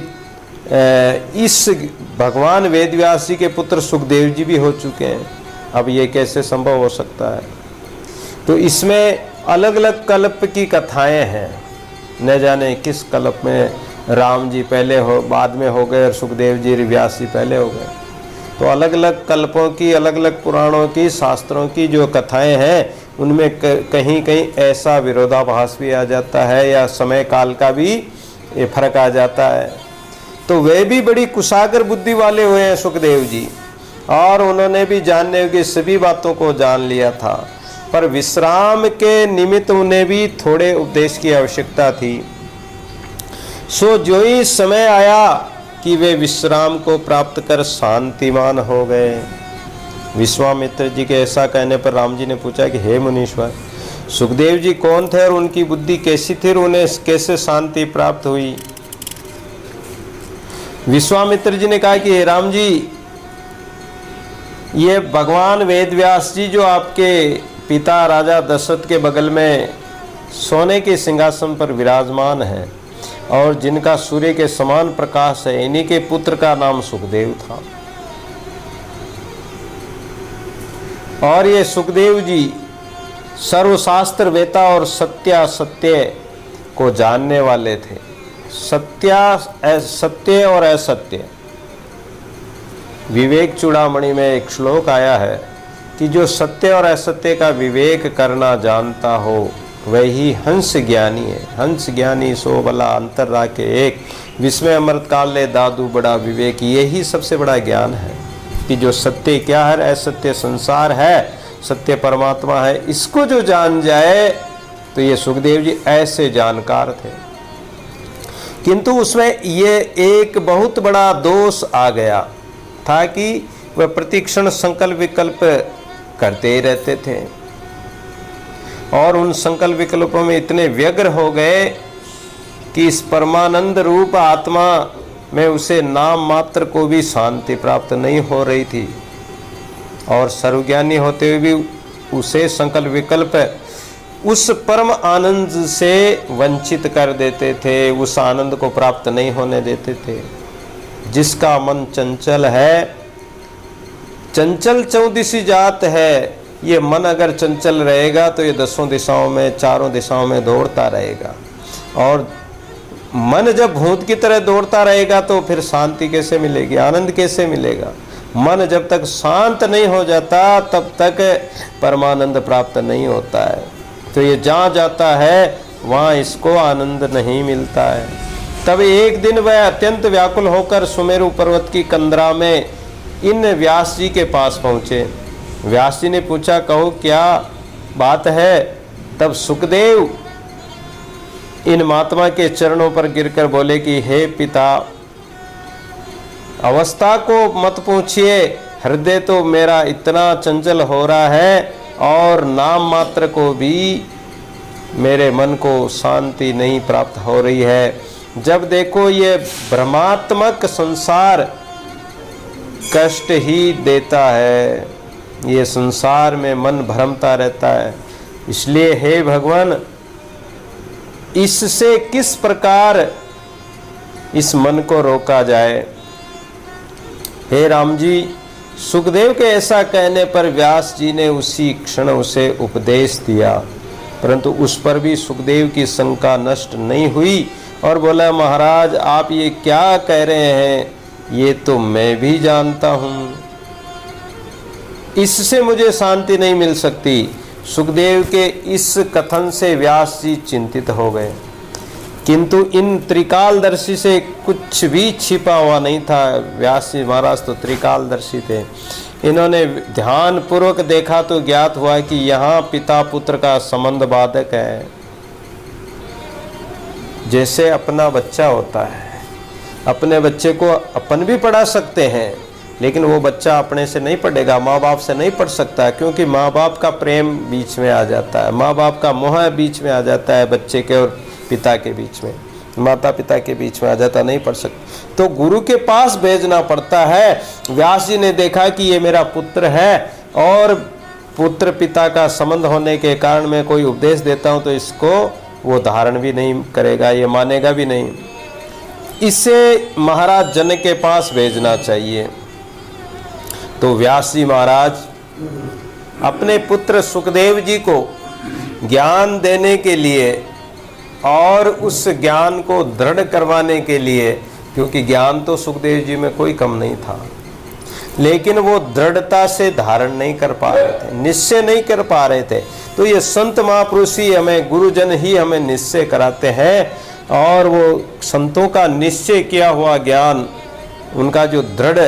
A: इस भगवान वेदव्यास जी के पुत्र सुखदेव जी भी हो चुके हैं। अब ये कैसे संभव हो सकता है? तो इसमें अलग अलग कल्प की कथाएं हैं, न जाने किस कल्प में राम जी पहले हो बाद में हो गए और सुखदेव जी व्यास जी पहले हो गए। तो अलग अलग कल्पों की, अलग अलग पुराणों की, शास्त्रों की जो कथाएं हैं उनमें कहीं कहीं ऐसा विरोधाभास भी आ जाता है या समय काल का भी ये फर्क आ जाता है। तो वे भी बड़ी कुशाग्र बुद्धि वाले हुए हैं सुखदेव जी, और उन्होंने भी जानने की सभी बातों को जान लिया था, पर विश्राम के निमित्त उन्हें भी थोड़े उपदेश की आवश्यकता थी। सो जो ही समय आया कि वे विश्राम को प्राप्त कर शांतिमान हो गए। विश्वामित्र जी के ऐसा कहने पर राम जी ने पूछा कि हे मुनीश्वर, सुखदेव जी कौन थे और उनकी बुद्धि कैसी थी और उन्हें कैसे शांति प्राप्त हुई? विश्वामित्र जी ने कहा कि हे राम जी, ये भगवान वेदव्यास जी जो आपके पिता राजा दशरथ के बगल में सोने के सिंहासन पर विराजमान है और जिनका सूर्य के समान प्रकाश है, इन्हीं के पुत्र का नाम सुखदेव था। और ये सुखदेव जी सर्वशास्त्र वेता और सत्यासत्य को जानने वाले थे। सत्य और असत्य। विवेक चूड़ामणि में एक श्लोक आया है कि जो सत्य और असत्य का विवेक करना जानता हो वही हंस ज्ञानी है। हंस ज्ञानी सो भला अंतर राखे एक, विस्मय अमृत काल ले दादू बड़ा विवेक। यही सबसे बड़ा ज्ञान है कि जो सत्य क्या है, असत्य संसार है, सत्य परमात्मा है, इसको जो जान जाए। तो ये सुखदेव जी ऐसे जानकार थे, किंतु उसमें ये एक बहुत बड़ा दोष आ गया था कि वह प्रतिक्षण संकल्प विकल्प करते ही रहते थे और उन संकल्प विकल्पों में इतने व्यग्र हो गए कि इस परमानंद रूप आत्मा में उसे नाम मात्र को भी शांति प्राप्त नहीं हो रही थी, और सर्वज्ञानी होते हुए भी उसे संकल्प विकल्प उस परम आनंद से वंचित कर देते थे, उस आनंद को प्राप्त नहीं होने देते थे। जिसका मन चंचल है, चंचल चौदिसी जात है, ये मन अगर चंचल रहेगा तो ये दसों दिशाओं में, चारों दिशाओं में दौड़ता रहेगा, और मन जब भूत की तरह दौड़ता रहेगा तो फिर शांति कैसे मिलेगी, आनंद कैसे मिलेगा? मन जब तक शांत नहीं हो जाता तब तक परमानंद प्राप्त नहीं होता है। तो ये जहाँ जाता है वहाँ इसको आनंद नहीं मिलता है। तब एक दिन वह अत्यंत व्याकुल होकर सुमेरु पर्वत की कंदरा में इन व्यास जी के पास पहुँचे। व्यास जी ने पूछा, कहो क्या बात है? तब सुखदेव इन महात्मा के चरणों पर गिरकर बोले कि हे पिता, अवस्था को मत पूछिए, हृदय तो मेरा इतना चंचल हो रहा है और नाम मात्र को भी मेरे मन को शांति नहीं प्राप्त हो रही है। जब देखो ये भ्रमात्मक संसार कष्ट ही देता है, ये संसार में मन भ्रमता रहता है। इसलिए हे भगवान, इससे किस प्रकार इस मन को रोका जाए? हे राम जी, सुखदेव के ऐसा कहने पर व्यास जी ने उसी क्षण उसे उपदेश दिया, परंतु उस पर भी सुखदेव की शंका नष्ट नहीं हुई और बोला, महाराज आप ये क्या कह रहे हैं, ये तो मैं भी जानता हूँ, इससे मुझे शांति नहीं मिल सकती। सुखदेव के इस कथन से व्यास जी चिंतित हो गए, किंतु इन त्रिकालदर्शी से कुछ भी छिपा हुआ नहीं था। व्यास जी महाराज तो त्रिकालदर्शी थे। इन्होंने ध्यान पूर्वक देखा तो ज्ञात हुआ कि यहाँ पिता पुत्र का संबंध बाधक है। जैसे अपना बच्चा होता है, अपने बच्चे को अपन भी पढ़ा सकते हैं, लेकिन वो बच्चा अपने से नहीं पढ़ेगा, माँ बाप से नहीं पढ़ सकता, क्योंकि माँ बाप का प्रेम बीच में आ जाता है, माँ बाप का मोह बीच में आ जाता है, बच्चे के और पिता के बीच में, माता पिता के बीच में आ जाता, नहीं पढ़ सकता। तो गुरु के पास भेजना पड़ता है। व्यास जी ने देखा कि ये मेरा पुत्र है और पुत्र पिता का संबंध होने के कारण मैं कोई उपदेश देता हूँ तो इसको वो धारण भी नहीं करेगा, ये मानेगा भी नहीं, इसे महाराज जनक के पास भेजना चाहिए। तो व्यास जी महाराज अपने पुत्र सुखदेव जी को ज्ञान देने के लिए और उस ज्ञान को दृढ़ करवाने के लिए, क्योंकि ज्ञान तो सुखदेव जी में कोई कम नहीं था, लेकिन वो दृढ़ता से धारण नहीं कर पा रहे थे, निश्चय नहीं कर पा रहे थे। तो ये संत महापुरुष ही हमें, गुरुजन ही हमें निश्चय कराते हैं, और वो संतों का निश्चय किया हुआ ज्ञान, उनका जो दृढ़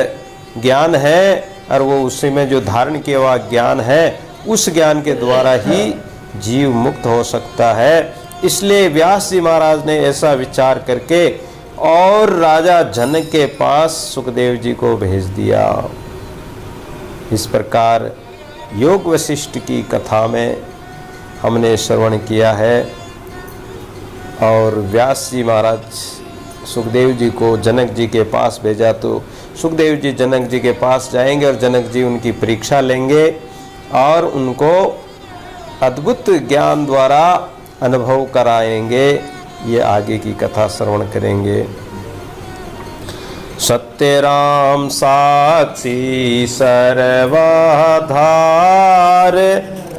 A: ज्ञान है और वो उसी में जो धारण किया हुआ ज्ञान है, उस ज्ञान के द्वारा ही जीव मुक्त हो सकता है। इसलिए व्यास जी महाराज ने ऐसा विचार करके और राजा जनक के पास सुखदेव जी को भेज दिया। इस प्रकार योग वशिष्ठ की कथा में हमने श्रवण किया है, और व्यास जी महाराज सुखदेव जी को जनक जी के पास भेजा, तो सुखदेव जी जनक जी के पास जाएंगे और जनक जी उनकी परीक्षा लेंगे और उनको अद्भुत ज्ञान द्वारा अनुभव कराएंगे। ये आगे की कथा श्रवण करेंगे। सत्य राम साक्षी सर्वाधार,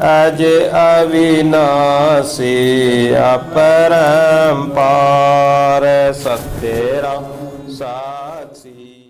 A: अज अविनाशी अपरंपार। सत्य राम साक्षी।